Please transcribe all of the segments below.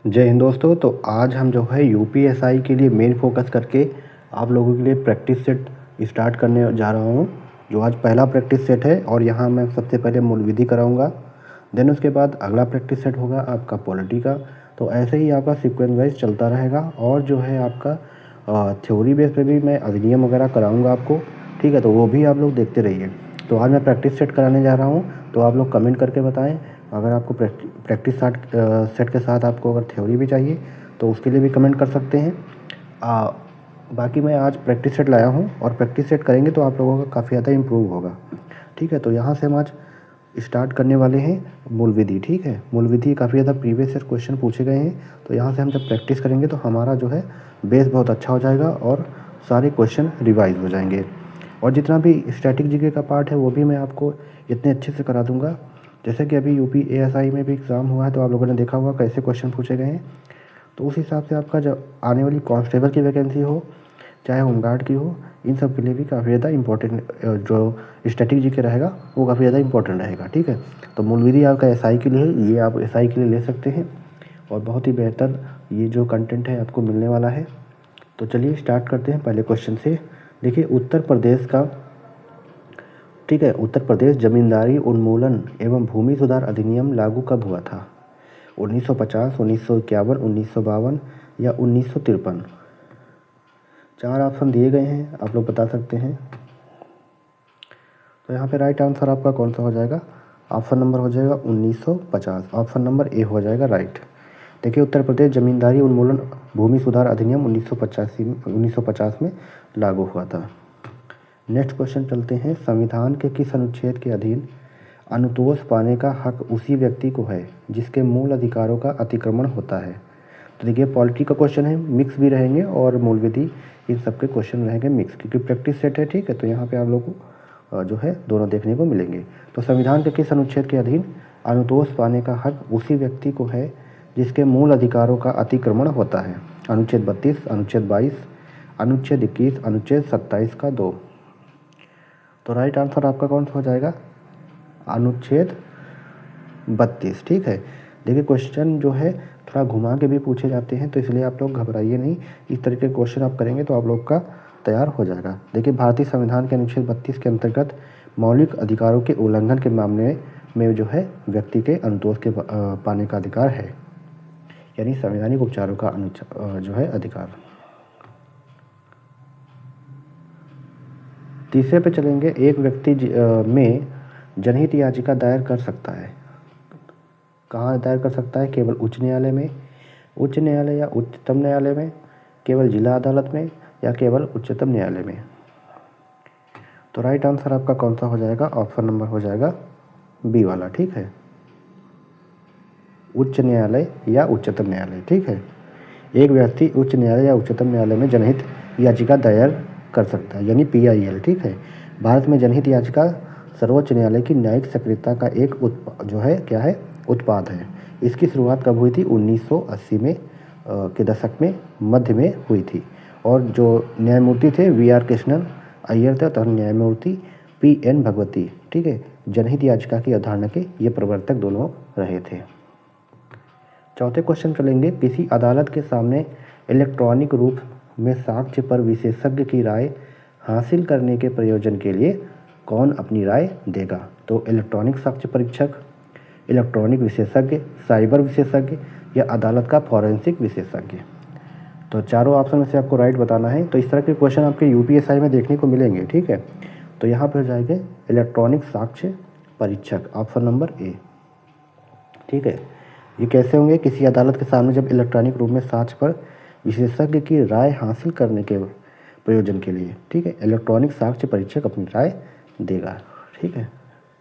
जय हिंद दोस्तों। तो आज हम जो है यूपीएसआई के लिए मेन फोकस करके आप लोगों के लिए प्रैक्टिस सेट स्टार्ट करने जा रहा हूँ। जो आज पहला प्रैक्टिस सेट है और यहाँ मैं सबसे पहले मूल विधि कराऊँगा। देन उसके बाद अगला प्रैक्टिस सेट होगा आपका पॉलिटी का। तो ऐसे ही आपका सीक्वेंस वाइज चलता रहेगा। और जो है आपका थ्योरी बेस पे भी मैं अधिनियम वगैरह कराऊँगा आपको, ठीक है। तो वो भी आप लोग देखते रहिए। तो आज मैं प्रैक्टिस सेट कराने जा रहा हूँ, तो आप लोग कमेंट करके बताएं। अगर आपको प्रैक्टिस सेट के साथ आपको अगर थ्योरी भी चाहिए तो उसके लिए भी कमेंट कर सकते हैं। बाकी मैं आज प्रैक्टिस सेट लाया हूँ और प्रैक्टिस सेट करेंगे तो आप लोगों का काफ़ी ज़्यादा इम्प्रूव होगा, ठीक है। तो यहाँ से हम आज स्टार्ट करने वाले हैं मूल विधि, ठीक है। मूल विधि काफ़ी ज़्यादा प्रीवियस ईयर क्वेश्चन पूछे गए हैं। तो यहाँ से हम जब प्रैक्टिस करेंगे तो हमारा जो है बेस बहुत अच्छा हो जाएगा और सारे क्वेश्चन रिवाइज हो जाएंगे। और जितना भी स्टैटिक जीके का पार्ट है वो भी मैं आपको इतने अच्छे से करा दूंगा। जैसे कि अभी यूपी एएसआई में भी एग्ज़ाम हुआ है तो आप लोगों ने देखा होगा कैसे क्वेश्चन पूछे गए हैं। तो उस हिसाब से आपका जब आने वाली कांस्टेबल की वैकेंसी हो चाहे होमगार्ड की हो, इन सब के लिए भी काफ़ी ज़्यादा इंपॉर्टेंट जो स्टैटिक जीके रहेगा वो काफ़ी ज़्यादा इंपॉर्टेंट रहेगा, ठीक है। तो मूल विधि आपका एसआई के लिए है, ये आप एसआई के लिए ले सकते हैं और बहुत ही बेहतर ये जो कंटेंट है आपको मिलने वाला है। तो चलिए स्टार्ट करते हैं पहले क्वेश्चन से। देखिए उत्तर प्रदेश का, ठीक है, उत्तर प्रदेश जमींदारी उन्मूलन एवं भूमि सुधार अधिनियम लागू कब हुआ था? 1950, 1951, 1952 या 1953? चार ऑप्शन दिए गए हैं, आप लोग बता सकते हैं। तो यहाँ पे राइट आंसर आपका कौन सा हो जाएगा? ऑप्शन नंबर हो जाएगा 1950। ऑप्शन नंबर ए हो जाएगा राइट। देखिए उत्तर प्रदेश जमींदारी उन्मूलन भूमि सुधार अधिनियम 1950 में लागू हुआ था। नेक्स्ट क्वेश्चन चलते हैं। संविधान के किस अनुच्छेद के अधीन अनुतोष पाने का हक उसी व्यक्ति को है जिसके मूल अधिकारों का अतिक्रमण होता है? तो देखिए पॉलिटी का क्वेश्चन है, मिक्स भी रहेंगे और मूल विधि, इन सब के क्वेश्चन रहेंगे मिक्स क्योंकि प्रैक्टिस सेट है, ठीक है। तो यहाँ पे आप लोग को जो है दोनों देखने को मिलेंगे। तो संविधान के किस अनुच्छेद के अधीन अनुतोष पाने का हक उसी व्यक्ति को है जिसके मूल अधिकारों का अतिक्रमण होता है? अनुच्छेद 32, अनुच्छेद 22, अनुच्छेद 21, अनुच्छेद 27 का 2। तो राइट आंसर आपका कौन सा हो जाएगा? अनुच्छेद 32, ठीक है। देखिए क्वेश्चन जो है थोड़ा घुमा के भी पूछे जाते हैं तो इसलिए आप लोग घबराइए नहीं। इस तरीके के क्वेश्चन आप करेंगे तो आप लोग का तैयार हो जाएगा। देखिए भारतीय संविधान के अनुच्छेद 32 के अंतर्गत मौलिक अधिकारों के उल्लंघन के मामले में जो है व्यक्ति के अनुतोष के पाने का अधिकार है, यानी संवैधानिक उपचारों का जो है अधिकार। तीसरे पे चलेंगे। एक व्यक्ति में जनहित याचिका दायर कर सकता है, कहाँ दायर कर सकता है? केवल उच्च न्यायालय में, उच्च न्यायालय या उच्चतम न्यायालय में, केवल जिला अदालत में या केवल उच्चतम न्यायालय में? तो राइट आंसर आपका कौन सा हो जाएगा? ऑप्शन नंबर हो जाएगा बी वाला, ठीक है, उच्च न्यायालय या उच्चतम न्यायालय, ठीक है। एक व्यक्ति उच्च न्यायालय या उच्चतम न्यायालय में जनहित याचिका दायर कर सकता है, यानी PIL, ठीक है। भारत में जनहित याचिका सर्वोच्च न्यायालय की न्यायिक सक्रियता का एक जो है क्या है? उत्पाद है। इसकी शुरुआत कब हुई थी? 1980 में के दशक में मध्य में हुई थी। और जो न्यायमूर्ति थे VR कृष्णन अय्यर थे तथा न्यायमूर्ति PN भगवती, ठीक है, जनहित याचिका की अवधारणा के ये प्रवर्तक दोनों रहे थे। चौथे क्वेश्चन चलेंगे। किसी अदालत के सामने इलेक्ट्रॉनिक रूप में साक्ष्य पर विशेषज्ञ की राय हासिल करने के प्रयोजन के लिए कौन अपनी राय देगा? तो इलेक्ट्रॉनिक साक्ष्य परीक्षक, इलेक्ट्रॉनिक विशेषज्ञ, साइबर विशेषज्ञ या अदालत का फॉरेंसिक विशेषज्ञ? तो चारों ऑप्शन में से आपको राइट बताना है। तो इस तरह के क्वेश्चन आपके UPSI में देखने को मिलेंगे, ठीक है। तो यहाँ पर हो जाएंगे इलेक्ट्रॉनिक साक्ष्य परीक्षक, ऑप्शन नंबर ए, ठीक है। ये कैसे होंगे? किसी अदालत के सामने जब इलेक्ट्रॉनिक रूप में साक्ष्य पर विशेषज्ञ की राय हासिल करने के प्रयोजन के लिए, ठीक है, इलेक्ट्रॉनिक साक्ष्य परीक्षक अपनी राय देगा, ठीक है।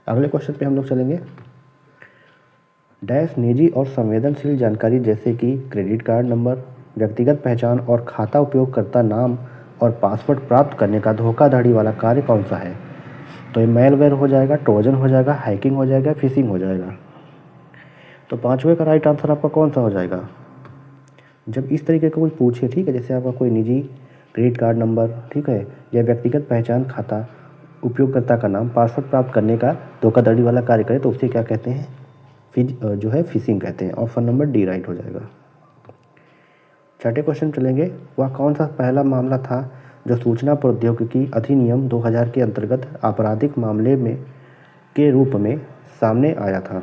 अगले क्वेश्चन पे हम लोग चलेंगे। डैश निजी और संवेदनशील जानकारी जैसे कि क्रेडिट कार्ड नंबर, व्यक्तिगत पहचान और खाता उपयोगकर्ता नाम और पासवर्ड प्राप्त करने का धोखाधड़ी वाला कार्य कौन सा है? तो ये मेलवेयर हो जाएगा, ट्रोजन हो जाएगा, हैकिंग हो जाएगा, फिशिंग हो जाएगा? तो पांचवे का राइट आंसर आपका कौन सा हो जाएगा? जब इस तरीके का कोई पूछे, ठीक है, जैसे आपका कोई निजी क्रेडिट कार्ड नंबर, ठीक है, या व्यक्तिगत पहचान, खाता, उपयोगकर्ता का नाम, पासवर्ड प्राप्त करने का धोखाधड़ी वाला कार्य करे तो उसे क्या कहते हैं? जो है फिशिंग कहते हैं। ऑप्शन नंबर डी राइट हो जाएगा। छठे क्वेश्चन चलेंगे, वह कौन सा पहला मामला था जो सूचना प्रौद्योगिकी अधिनियम 2000 के अंतर्गत आपराधिक मामले में के रूप में सामने आया था।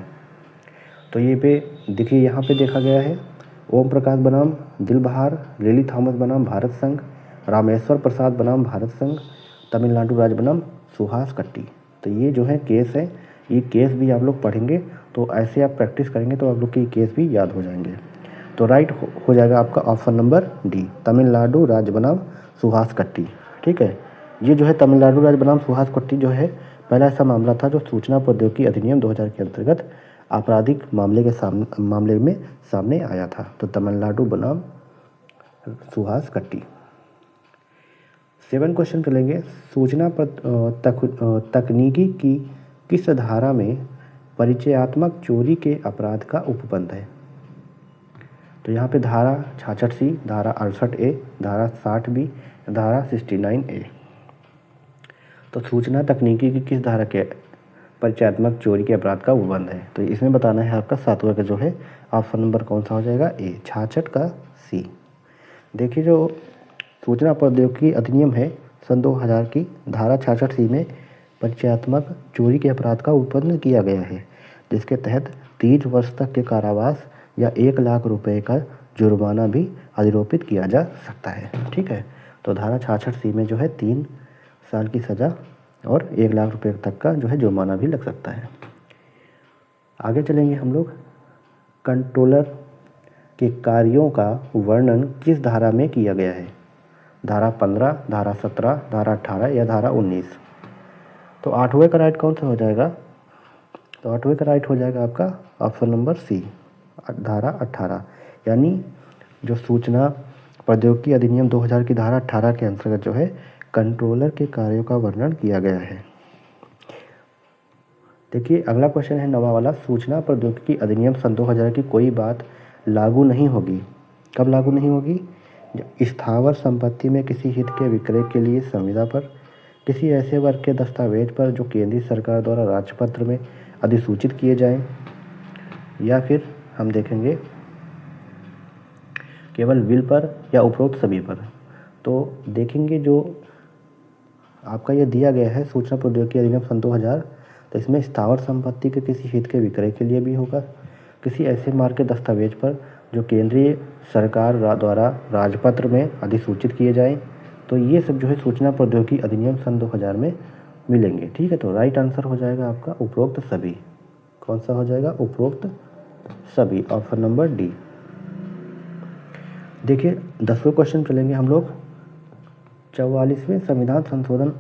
तो ये पे देखिए, यहाँ पे देखा गया है ओम प्रकाश बनाम दिलबहार, लिली थॉमस बनाम भारत संघ, रामेश्वर प्रसाद बनाम भारत संघ, तमिलनाडु राज्य बनाम सुहास कट्टी। तो ये जो है केस है, ये केस भी आप लोग पढ़ेंगे, तो ऐसे आप प्रैक्टिस करेंगे तो आप लोग के केस भी याद हो जाएंगे। तो राइट हो जाएगा आपका ऑप्शन नंबर डी, तमिलनाडु राज्य बनाम सुहास कट्टी। ठीक है, ये जो है तमिलनाडु राज्य बनाम सुहास कट्टी जो है पहला ऐसा मामला था जो सूचना प्रौद्योगिकी अधिनियम 2000 के अंतर्गत आपराधिक मामले में सामने आया था। तो तमिलनाडु बनाम सुहास कट्टी। 7 क्वेश्चन चलेंगे, सूचना तकनीकी की किस धारा में परिचयात्मक चोरी के अपराध का उपबंध है। तो यहाँ पे धारा 66C, धारा 68A, धारा 60B, धारा 69A। तो सूचना तकनीकी की किस धारा के परिचयात्मक चोरी के अपराध का उपबंध है। तो इसमें बताना है आपका 7वां का जो है ऑप्शन नंबर कौन सा हो जाएगा, ए, 66 का सी। देखिए, जो सूचना प्रौद्योगिकी अधिनियम है सन 2000 की धारा 66C में परिचयात्मक चोरी के अपराध का उपबंध किया गया है, जिसके तहत 30 वर्ष तक के कारावास या 1 लाख रुपए का जुर्माना भी अधिरोपित किया जा सकता है। ठीक है, तो धारा 66C में जो है 3 साल की सज़ा और 1 लाख रुपए तक का जो है जुर्माना भी लग सकता है। आगे चलेंगे हम लोग, कंट्रोलर के कार्यों का वर्णन किस धारा में किया गया है। धारा 15, धारा 17, धारा 18 या धारा 19। तो 8वें का राइट कौन सा हो जाएगा। तो 8वें का राइट हो जाएगा आपका ऑप्शन नंबर सी, धारा 18। यानी जो सूचना प्रौद्योगिकी अधिनियम 2000 की धारा 18 के अंतर्गत जो है कंट्रोलर के कार्यों का वर्णन किया गया है। देखिए, अगला क्वेश्चन है 9वां वाला, सूचना प्रौद्योगिकी अधिनियम सन 2000 की कोई बात लागू नहीं होगी। कब लागू नहीं होगी, स्थावर संपत्ति में किसी हित के विक्रय के लिए संविदा पर, किसी ऐसे वर्ग के दस्तावेज पर जो केंद्रीय सरकार द्वारा राजपत्र में अधिसूचित किए जाएं, या फिर हम देखेंगे केवल विल पर या उपरोक्त सभी पर। तो देखेंगे जो आपका ये दिया गया है सूचना प्रौद्योगिकी अधिनियम सन 2000, तो इसमें स्थावर संपत्ति के किसी हित के विक्रय के लिए भी होगा, किसी ऐसे मार्ग के दस्तावेज पर जो केंद्रीय सरकार द्वारा राजपत्र में अधिसूचित किए जाएं। तो ये सब जो है सूचना प्रौद्योगिकी अधिनियम सन 2000 में मिलेंगे। ठीक है, तो राइट आंसर हो जाएगा आपका उपरोक्त सभी। कौन सा हो जाएगा, उपरोक्त सभी, ऑप्शन नंबर डी। देखिए, 10वें क्वेश्चन चलेंगे हम लोग, 44वें संविधान संशोधन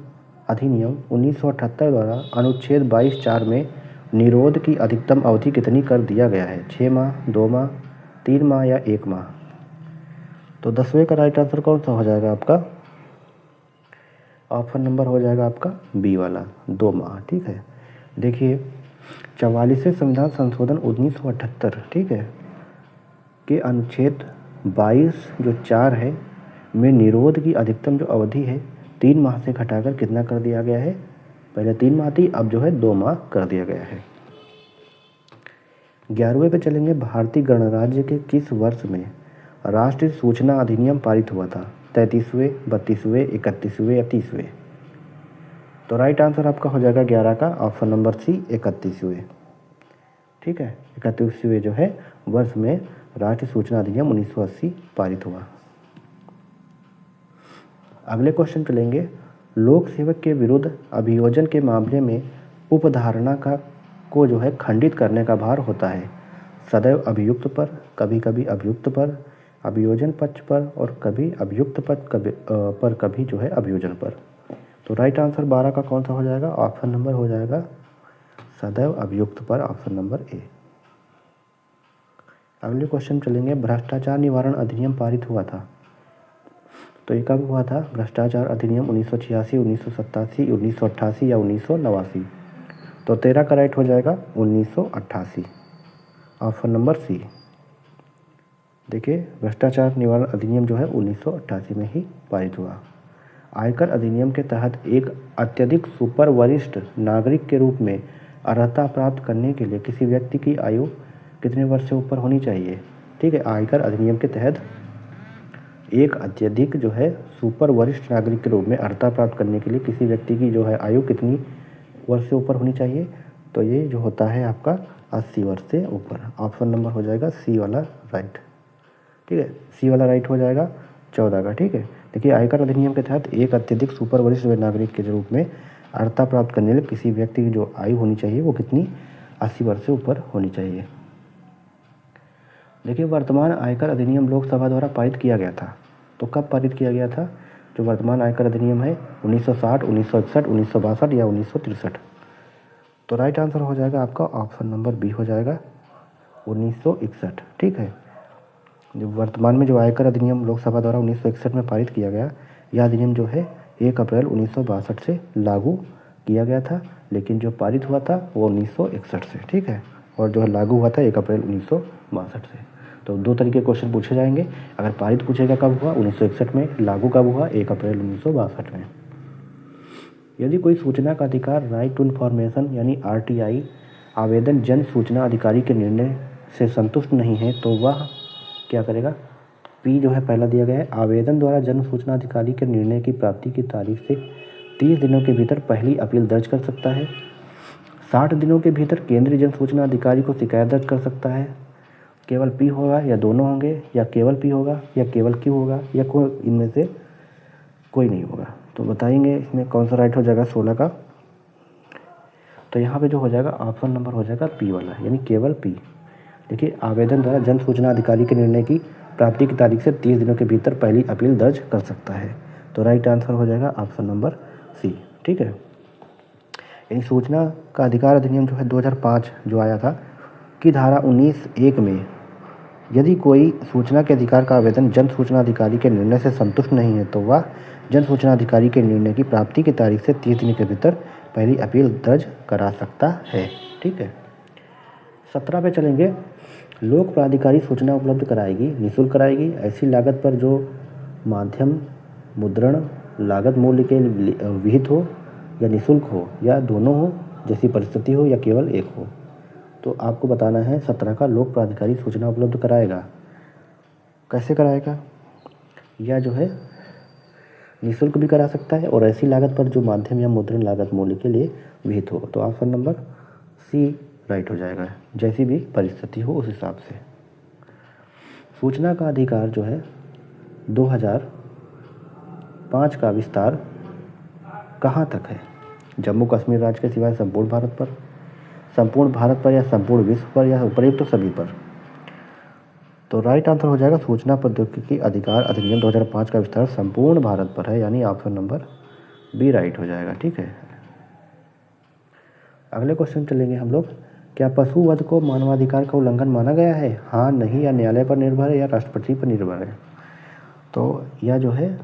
अधिनियम 1978 द्वारा अनुच्छेद 22(4) में निरोध की अधिकतम अवधि कितनी कर दिया गया है। 6 माह, 2 माह, 3 माह या 1 माह। तो 10वें का राइट आंसर कौन सा हो जाएगा आपका, ऑप्शन नंबर हो जाएगा आपका बी वाला, 2 माह। ठीक है, देखिए 44वें संविधान संशोधन 1978, ठीक है, के अनुच्छेद 22(4) है में निरोध की अधिकतम जो अवधि है 3 माह से घटाकर कितना कर दिया गया है। पहले 3 माह थी, अब जो है 2 माह कर दिया गया है। 11वें पे चलेंगे, भारतीय गणराज्य के किस वर्ष में राष्ट्रीय सूचना अधिनियम पारित हुआ था। 33वें, 32वें, 31वें या 30वें। तो राइट आंसर आपका हो जाएगा 11 का ऑप्शन नंबर सी, 31वें। ठीक है, 31वें जो है वर्ष में राष्ट्रीय सूचना अधिनियम 1980 पारित हुआ। अगले क्वेश्चन चलेंगे, लोक सेवक के विरुद्ध अभियोजन के मामले में उपधारणा को जो है खंडित करने का भार होता है सदैव अभियुक्त पर, कभी कभी अभियुक्त पर, अभियोजन पक्ष पर और कभी अभियुक्त पक्ष पर कभी जो है अभियोजन पर। तो राइट आंसर 12 का कौन सा हो जाएगा, ऑप्शन नंबर हो जाएगा सदैव अभियुक्त पर, ऑप्शन नंबर ए। अगले क्वेश्चन चलेंगे, भ्रष्टाचार निवारण अधिनियम पारित हुआ था। तो ये कब हुआ था, भ्रष्टाचार अधिनियम 1986, 1987, 1988 या 1989। तो 13 का राइट हो जाएगा 1988, ऑप्शन नंबर सी। देखिए, भ्रष्टाचार निवारण अधिनियम जो है 1988 में ही पारित हुआ। आयकर अधिनियम के तहत एक अत्यधिक सुपर वरिष्ठ नागरिक के रूप में अर्हता प्राप्त करने के लिए किसी व्यक्ति की आयु कितने वर्ष से ऊपर होनी चाहिए। ठीक है, आयकर अधिनियम के तहत एक अत्यधिक जो है सुपर वरिष्ठ नागरिक के रूप में अर्हता प्राप्त करने के लिए किसी व्यक्ति की जो है आयु कितनी वर्ष से ऊपर होनी चाहिए? तो ये जो होता है आपका 80 वर्ष से ऊपर। ऑप्शन नंबर हो जाएगा सी वाला राइट। ठीक है, सी वाला राइट हो जाएगा 14 का। ठीक है, देखिए आयकर अधिनियम के तहत एक अत्यधिक सुपर वरिष्ठ नागरिक के रूप में अर्हता प्राप्त करने के लिए किसी व्यक्ति की जो आयु होनी चाहिए वो कितनी? 80 वर्ष से ऊपर होनी चाहिए। देखिए वर्तमान आयकर अधिनियम लोकसभा द्वारा पारित किया गया था, तो कब पारित किया गया था? जो वर्तमान आयकर अधिनियम है 1960, 1961, 1962 या 1963। तो राइट आंसर हो जाएगा आपका ऑप्शन नंबर बी हो जाएगा 1961। ठीक है, जो वर्तमान में जो आयकर अधिनियम लोकसभा द्वारा 1961 में पारित किया गया, यह अधिनियम जो है 1 अप्रैल 1962 से लागू किया गया था, लेकिन जो पारित हुआ था वो 1961 से। ठीक है, और जो है लागू हुआ था 1 अप्रैल 1962 से। तो दो तरीके क्वेश्चन पूछे जाएंगे। अगर पारित पूछेगा कब हुआ 1961 में, लागू कब हुआ 1 अप्रैल 1962 में। यदि कोई सूचना का अधिकार राइट टू इन्फॉर्मेशन यानी RTI आवेदन जन सूचना अधिकारी के निर्णय से संतुष्ट नहीं है तो वह क्या करेगा? पी जो है पहला दिया गया है, आवेदन द्वारा जन सूचना अधिकारी के निर्णय की प्राप्ति की तारीख से 30 दिनों के भीतर पहली अपील दर्ज कर सकता है। 60 दिनों के भीतर केंद्रीय जन सूचना अधिकारी को शिकायत दर्ज कर सकता है। केवल पी होगा या दोनों होंगे, या केवल पी होगा या केवल क्यू होगा, या इनमें से कोई नहीं होगा। तो बताएंगे इसमें कौन सा राइट हो जाएगा 16 का। तो यहाँ पे जो हो जाएगा ऑप्शन नंबर हो जाएगा पी वाला, यानी केवल पी। देखिए आवेदन द्वारा जन सूचना अधिकारी के निर्णय की प्राप्ति की तारीख से 30 दिनों के भीतर पहली अपील दर्ज कर सकता है। तो राइट आंसर हो जाएगा ऑप्शन नंबर सी। ठीक है, यानी सूचना का अधिकार अधिनियम जो है 2005 जो आया था कि धारा 19(1) में यदि कोई सूचना के अधिकार का आवेदन जन सूचना अधिकारी के निर्णय से संतुष्ट नहीं है तो वह जन सूचना अधिकारी के निर्णय की प्राप्ति की तारीख से 30 दिन के भीतर पहली अपील दर्ज करा सकता है। ठीक है, 17 पे चलेंगे। लोक प्राधिकारी सूचना उपलब्ध कराएगी, निःशुल्क कराएगी ऐसी लागत पर जो माध्यम मुद्रण लागत मूल्य के विहित हो या निःशुल्क हो या दोनों हो, जैसी परिस्थिति हो या केवल एक हो। तो आपको बताना है 17 का लोक प्राधिकारी सूचना उपलब्ध कराएगा। कैसे कराएगा? या जो है निःशुल्क भी करा सकता है और ऐसी लागत पर जो माध्यम या मुद्रण लागत मूल्य के लिए विहित हो। तो ऑप्शन नंबर सी राइट हो जाएगा, जैसी भी परिस्थिति हो उस हिसाब से। सूचना का अधिकार जो है 2005 का विस्तार कहाँ तक है? जम्मू कश्मीर राज्य के सिवाय संपूर्ण भारत पर, संपूर्ण भारत पर या संपूर्ण विश्व पर या उपयुक्त तो सभी पर। तो राइट आंसर हो जाएगा सूचना प्रौद्योगिकी अधिकार अधिनियम 2005 का विस्तार संपूर्ण भारत पर है, यानी ऑप्शन नंबर बी राइट हो जाएगा। ठीक है, अगले क्वेश्चन चलेंगे हम लोग। क्या पशु वध को मानवाधिकार का उल्लंघन माना गया है? हाँ, नहीं, या न्यायालय पर निर्भर है या राष्ट्रपति पर निर्भर है। तो यह जो है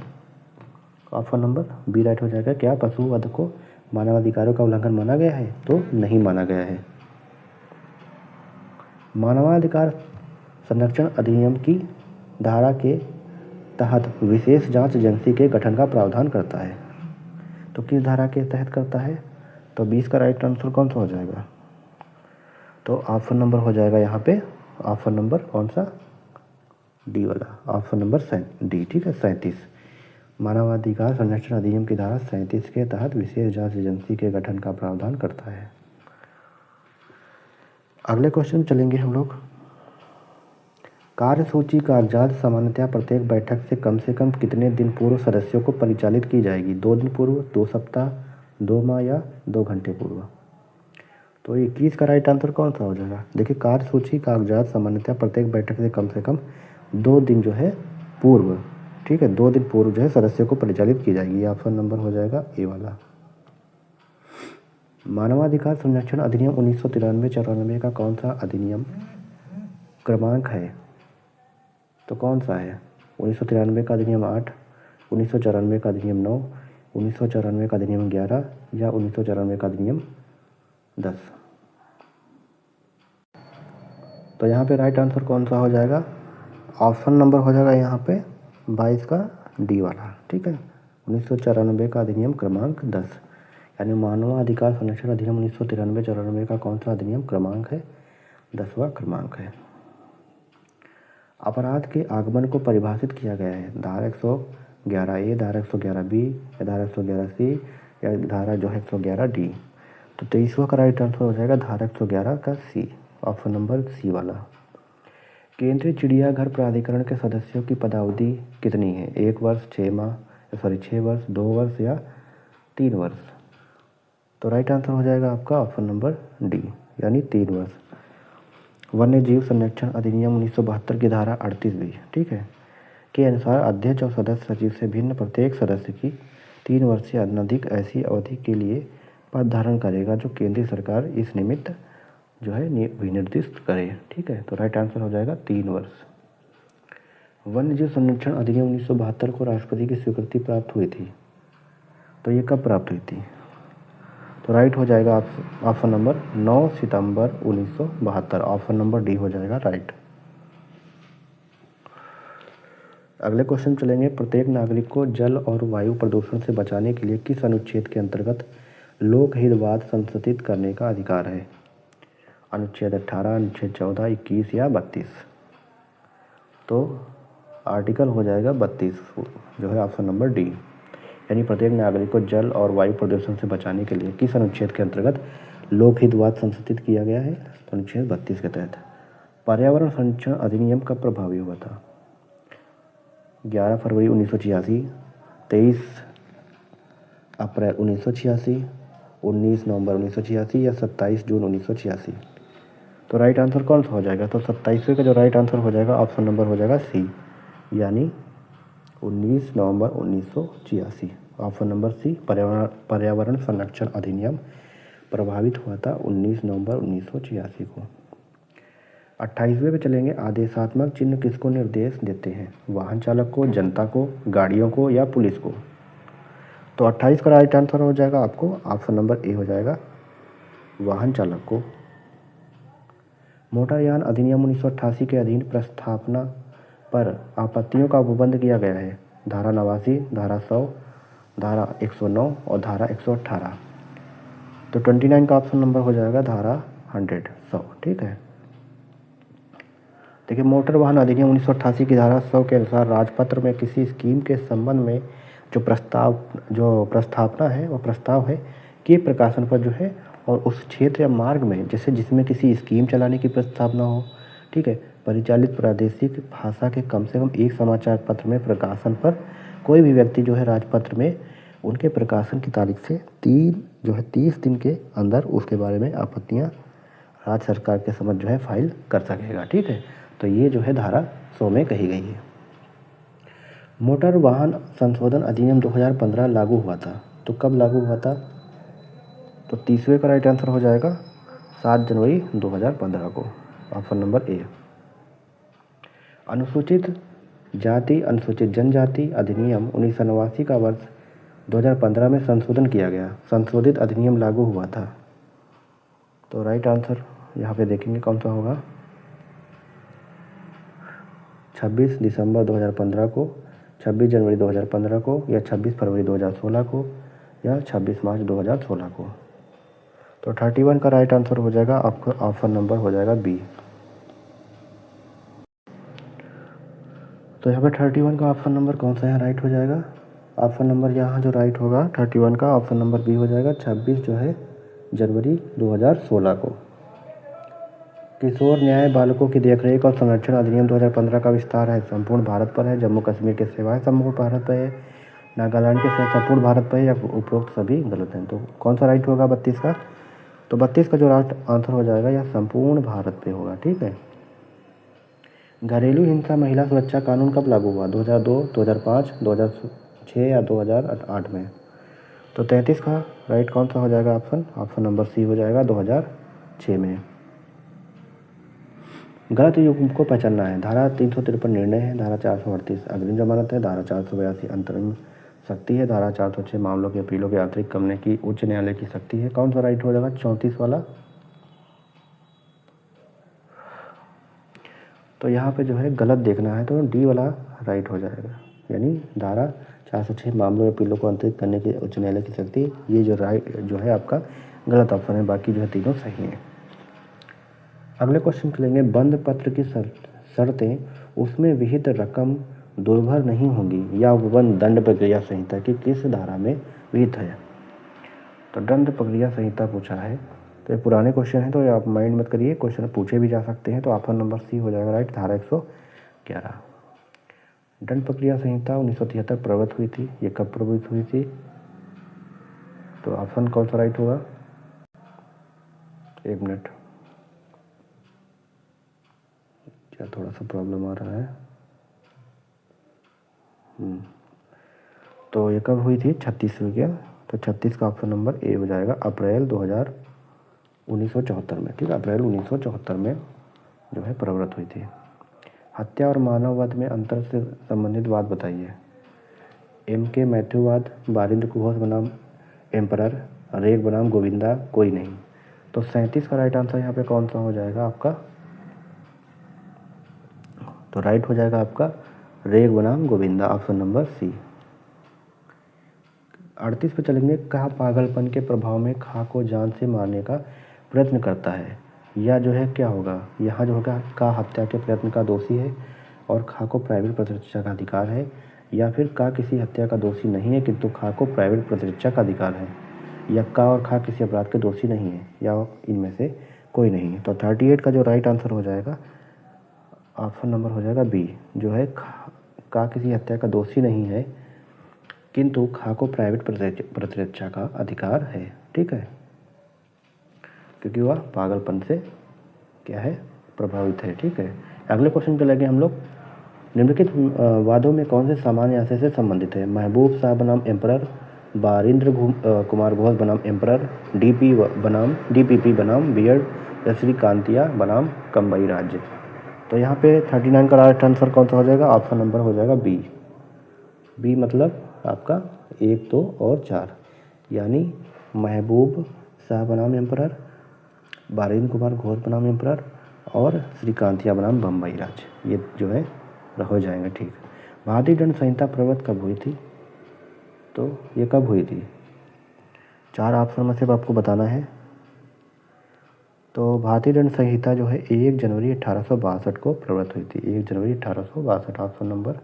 ऑप्शन नंबर बी राइट हो जाएगा। क्या पशु वध को मानवाधिकारों का उल्लंघन माना गया है? तो नहीं माना गया है। मानवाधिकार संरक्षण अधिनियम की धारा के तहत विशेष जांच एजेंसी के गठन का प्रावधान करता है। तो किस धारा के तहत करता है? तो 20 का राइट आंसर कौन सा हो जाएगा? तो ऑप्शन नंबर हो जाएगा यहाँ पे ऑप्शन नंबर कौन सा? डी वाला, ऑप्शन नंबर डी। ठीक है, 37 मानवाधिकार संरक्षण अधिनियम की धारा 37 के तहत विशेष जांच एजेंसी के गठन का प्रावधान करता है। अगले क्वेश्चन चलेंगे हम लोग। कार्यसूची कागजात सामान्यतः प्रत्येक बैठक से कम कितने दिन पूर्व सदस्यों को परिचालित की जाएगी? 2 दिन पूर्व, 2 सप्ताह, 2 माह या 2 घंटे पूर्व। तो 21 का राइट आंसर कौन सा हो जाएगा? देखिए कार्यसूची कागजात सामान्यतः प्रत्येक बैठक से कम 2 दिन जो है पूर्व, ठीक है, 2 दिन पूर्व जो है सदस्यों को परिचालित की जाएगी। ऑप्शन नंबर हो जाएगा ए वाला। मानवाधिकार संरक्षण अधिनियम 1993-94 का कौन सा अधिनियम क्रमांक है? तो कौन सा है? 1993 का अधिनियम 8, 1994 का अधिनियम 9, 1994 का अधिनियम 11 या 1994 का अधिनियम 10। तो यहाँ पे राइट आंसर कौन सा हो जाएगा? ऑप्शन नंबर हो जाएगा यहाँ पे 22 का डी वाला। ठीक है, 1994 का अधिनियम क्रमांक 10, यानी मानवाधिकार संरक्षण अधिनियम 1993-94 का कौन सा अधिनियम क्रमांक है? 10वां क्रमांक है। अपराध के आगमन को परिभाषित किया गया है धारा 111A, धारा 111B या धारा 111C या धारा जो है 111D। तो 23वां का राइट आंसर हो जाएगा धारा 111 का सी, ऑप्शन नंबर सी वाला। केंद्रीय चिड़ियाघर प्राधिकरण के सदस्यों की पदावधि कितनी है? 1 वर्ष, 6 माह, 6 वर्ष, 2 वर्ष या 3 वर्ष? तो राइट आंसर हो जाएगा आपका ऑप्शन नंबर डी, यानी 3 वर्ष। वन्य जीव संरक्षण अधिनियम 1972 की धारा 38B, ठीक है, के अनुसार अध्यक्ष और सदस्य सचिव से भिन्न प्रत्येक सदस्य की 3 वर्ष से अत्यधिक ऐसी अवधि के लिए पद धारण करेगा जो केंद्रीय सरकार इस निमित्त जो है विनिर्दिष्ट करे, ठीक है। तो राइट आंसर हो जाएगा 3 वर्ष। वन्य जीव संरक्षण अधिनियम 1972 को राष्ट्रपति की स्वीकृति प्राप्त हुई थी, तो ये कब प्राप्त हुई थी? तो राइट हो जाएगा ऑप्शन नंबर 9 सितंबर 1972, ऑप्शन नंबर डी हो जाएगा राइट। अगले क्वेश्चन चलेंगे। प्रत्येक नागरिक को जल और वायु प्रदूषण से बचाने के लिए किस अनुच्छेद के अंतर्गत लोकहितवाद संशोधित करने का अधिकार है? अनुच्छेद 18, अनुच्छेद 14, 21 या 32? तो आर्टिकल हो जाएगा 32 जो है ऑप्शन नंबर डी, यानी प्रत्येक नागरिक को जल और वायु प्रदूषण से बचाने के लिए किस अनुच्छेद के अंतर्गत लोकहितवाद संशोधित किया गया है? तो अनुच्छेद 32 के तहत। पर्यावरण संरक्षण अधिनियम कब प्रभावी हुआ था? 11 फरवरी 1986, 23 अप्रैल 1986, 19 नवंबर 1986 या 27 जून 1986? तो राइट आंसर कौन सा हो जाएगा? तो 27वें का जो राइट आंसर हो जाएगा ऑप्शन नंबर हो जाएगा सी, यानी 19 नवंबर 1986, ऑप्शन नंबर सी। पर्यावरण संरक्षण अधिनियम प्रभावित हुआ था 19 नवंबर 1986 को। 28वें पे चलेंगे। आदेशात्मक चिन्ह किसको निर्देश देते हैं? वाहन चालक को, जनता को, गाड़ियों को या पुलिस को? तो 28 का राइट आंसर हो जाएगा आपको ऑप्शन नंबर ए हो जाएगा, वाहन चालक को। मोटरयान अधिनियम 1988 के अधीन प्रस्थापना पर आपत्तियों का उपबंध किया गया है। धारा 89, धारा 100, धारा 109 और धारा 118। तो 29 का ऑप्शन नंबर हो जाएगा धारा 100, ठीक है। देखिए, मोटर वाहन अधिनियम 1988 की धारा 100 के अनुसार राजपत्र में किसी स्कीम के संबंध में जो प्रस्तावना है वो प्रस्ताव है कि प्रकाशन पर जो है और उस क्षेत्र या मार्ग में जैसे जिसमें किसी स्कीम चलाने की प्रस्तावना हो, ठीक है, परिचालित प्रादेशिक भाषा के कम से कम एक समाचार पत्र में प्रकाशन पर कोई भी व्यक्ति जो है राजपत्र में उनके प्रकाशन की तारीख से 30 दिन के अंदर उसके बारे में आपत्तियां राज्य सरकार के समक्ष जो है फाइल कर सकेगा, ठीक है। तो ये जो है धारा 100 में कही गई है। मोटर वाहन संशोधन अधिनियम 2015 लागू हुआ था, तो कब लागू हुआ था? तो 30वें का राइट आंसर हो जाएगा 7 जनवरी 2015 को, ऑप्शन नंबर ए। अनुसूचित जाति अनुसूचित जनजाति अधिनियम 1989 का वर्ष 2015 में संशोधन किया गया। संशोधित अधिनियम लागू हुआ था, तो राइट आंसर यहाँ पे देखेंगे कौन सा होगा। 26 दिसंबर 2015 को, 26 जनवरी 2015 को या 26 फरवरी 2016 को या 26 मार्च 2016 को? तो 31 का राइट आंसर हो जाएगा आपका ऑप्शन नंबर हो जाएगा बी। तो यहाँ पे 31 का ऑप्शन नंबर कौन सा यहाँ राइट हो जाएगा? ऑप्शन नंबर यहाँ जो राइट होगा 31 का ऑप्शन नंबर बी हो जाएगा, 26 जो है जनवरी 2016 को। किशोर न्याय बालकों की देखरेख और संरक्षण अधिनियम 2015 का विस्तार है संपूर्ण भारत पर है, जम्मू कश्मीर के सेवाएं संपूर्ण भारत पर है, नागालैंड के संपूर्ण भारत पर है या उपरोक्त सभी गलत हैं? तो कौन सा राइट होगा 32 का? तो 32 का जो राइट आंसर हो जाएगा यह संपूर्ण भारत पे होगा, ठीक है। घरेलू हिंसा महिला सुरक्षा कानून कब लागू हुआ? 2002, 2005, 2006 या 2008 में? तो 33 का राइट कौन सा हो जाएगा ऑप्शन नंबर सी हो जाएगा 2006 में। गलत युग्म को पहचानना है। धारा 353 निर्णय है, धारा 438 अग्रिम जमानत है, धारा 482 अंतरिम शक्ति है, धारा 406 मामलों के अपीलों के आंतरिक करने की उच्च न्यायालय की शक्ति है। कौन सा राइट हो जाएगा? 34 वाला। तो यहाँ पे जो है गलत देखना है तो डी वाला राइट हो जाएगा, यानी धारा 406 मामलों में अपीलों को आंतरिक करने की उच्च न्यायालय की शक्ति, ये जो राइट जो है आपका गलत ऑप्शन है, बाकी जो है तीनों सही हैं। अगले क्वेश्चन के लेंगे। बंद पत्र की शर्तें उसमें विहित रकम दुर्भर नहीं होगी या उपबंध दंड प्रक्रिया संहिता की किस धारा में विहित है। तो दंड प्रक्रिया संहिता पूछा है, तो ये पुराने क्वेश्चन है तो ये आप माइंड मत करिए, क्वेश्चन पूछे भी जा सकते हैं। तो ऑप्शन नंबर सी हो जाएगा राइट, धारा 111। दंड प्रक्रिया संहिता 1973 प्रवृत्त हुई थी। ये कब प्रवृत्त हुई थी, तो ऑप्शन कौन सा राइट होगा, एक मिनट, क्या थोड़ा सा प्रॉब्लम आ रहा है। तो ये कब हुई थी, 36 में क्या, तो 36 का ऑप्शन नंबर ए हो जाएगा, अप्रैल 1974 में। ठीक है, अप्रैल 1974 में जो है प्रवृत्त हुई थी। हत्या और मानववध में अंतर से संबंधित बात बताइए। M.K. मैथ्यूवाद, बारिंद्र घोष बनाम एम्परर, रेग बनाम गोविंदा, कोई नहीं। तो 37 का राइट आंसर यहाँ पे कौन सा हो जाएगा आपका, तो राइट हो जाएगा आपका रेग बनाम गोविंदा, ऑप्शन नंबर सी। 38 पे चलेंगे। कहा पागलपन के प्रभाव में खा को जान से मारने का प्रयत्न करता है, या जो है क्या होगा, यहाँ जो होगा का हत्या के प्रयत्न का दोषी है और खा को प्राइवेट प्रतिरक्षा का अधिकार है, या फिर का किसी हत्या का दोषी नहीं है किंतु खा को प्राइवेट प्रतिरक्षा का अधिकार है, या का और खा किसी अपराध के दोषी नहीं है, या इनमें से कोई नहीं है। तो 38 का जो राइट आंसर हो जाएगा, ऑप्शन नंबर हो जाएगा बी, जो है का किसी हत्या का दोषी नहीं है किंतु खा को प्राइवेट प्रतिरक्षा का अधिकार है। ठीक है, क्योंकि वह पागलपन से क्या है, प्रभावित है। ठीक है, अगले क्वेश्चन पे लगे हम लोग। निम्नलिखित वादों में कौन से सामान्य आशय से संबंधित है। महबूब शाह बनाम एम्परर, बारिंद्र कुमार घोष बनाम एम्परर, DPP बनाम बियर्ड, या श्री कांतिया बनाम कंबई राज्य। तो यहाँ पे 39 का राइट आंसर कौन सा हो जाएगा, ऑप्शन नंबर हो जाएगा बी मतलब आपका 1, 2 और 4, यानी महबूब शाह बनाम एम्परर, बारिंद्र कुमार घोष बनाम एम्परर और श्री कांतिया बनाम बम्बई राज्य, ये जो है हो जाएंगे। ठीक, भारतीय दंड संहिता प्रवृत्त कब हुई थी, तो ये कब हुई थी, 4 ऑप्शन में से आपको बताना है। तो भारतीय दंड संहिता जो है 1 जनवरी 1862 को प्रवृत्त हुई थी, 1 जनवरी 1862, ऑप्शन नंबर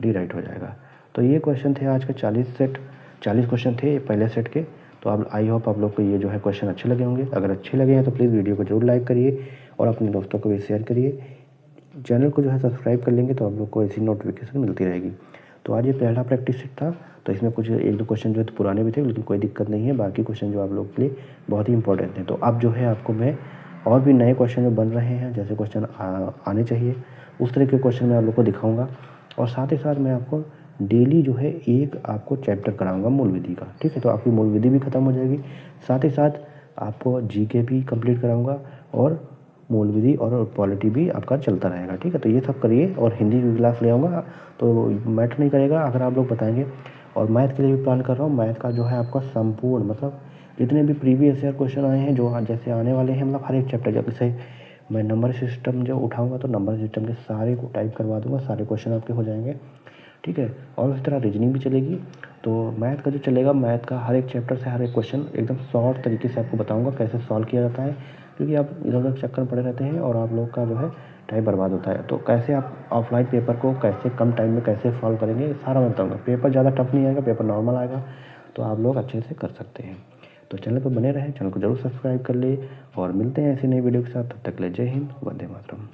डी राइट हो जाएगा। तो ये क्वेश्चन थे आज के 40 क्वेश्चन थे पहले सेट के। तो अब आई होप आप लोग को ये जो है क्वेश्चन अच्छे लगे होंगे। अगर अच्छे लगे हैं तो प्लीज़ वीडियो को जरूर लाइक करिए और अपने दोस्तों को भी शेयर करिए। चैनल को जो है सब्सक्राइब कर लेंगे तो आप लोग को ऐसी नोटिफिकेशन मिलती रहेगी। तो आज ये पहला प्रैक्टिस सेट था, तो इसमें कुछ 1-2 क्वेश्चन जो है तो पुराने भी थे, लेकिन कोई दिक्कत नहीं है। बाकी क्वेश्चन जो आप लोग के लिए बहुत ही इंपॉर्टेंट है। तो अब जो है आपको मैं और भी नए क्वेश्चन जो बन रहे हैं, जैसे क्वेश्चन आने चाहिए उस तरह के क्वेश्चन मैं आप लोग को दिखाऊँगा। और साथ ही साथ मैं आपको डेली जो है एक आपको चैप्टर कराऊंगा मूल विधि का। ठीक है, तो आपकी मूल विधि भी खत्म हो जाएगी, साथ ही साथ आपको जीके भी कंप्लीट कराऊंगा और मूल विधि और पॉलिटी भी आपका चलता रहेगा। ठीक है, तो ये सब करिए। और हिंदी की क्लास ले आऊँगा तो मैथ नहीं करेगा अगर आप लोग बताएंगे। और मैथ के लिए भी प्लान कर रहा हूँ, मैथ का जो है आपका संपूर्ण मतलब जितने भी प्रीवियस ईयर क्वेश्चन आए हैं, जो जैसे आने वाले हैं, मतलब हर एक चैप्टर, जब से मैं नंबर सिस्टम जो उठाऊँगा तो नंबर सिस्टम के सारे को टाइप करवा दूँगा, सारे क्वेश्चन आपके हो जाएंगे। ठीक है, और उस तरह रीजनिंग भी चलेगी। तो मैथ का जो चलेगा, मैथ का हर एक चैप्टर से हर एक क्वेश्चन एकदम शॉर्ट तरीके से आपको बताऊंगा कैसे सॉल्व किया जाता है, क्योंकि आप इधर उधर चक्कर में पड़े रहते हैं और आप लोग का जो है टाइम बर्बाद होता है। तो कैसे आप ऑफलाइन पेपर को कैसे कम टाइम में कैसे सॉल्व करेंगे, सारा मैं बताऊँगा। पेपर ज़्यादा टफ नहीं आएगा, पेपर नॉर्मल आएगा, तो आप लोग अच्छे से कर सकते हैं। तो चैनल पर बने रहें, चैनल को जरूर सब्सक्राइब कर लिए और मिलते हैं ऐसी नई वीडियो के साथ। तब तक के लिए जय हिंद, वंदे मातरम।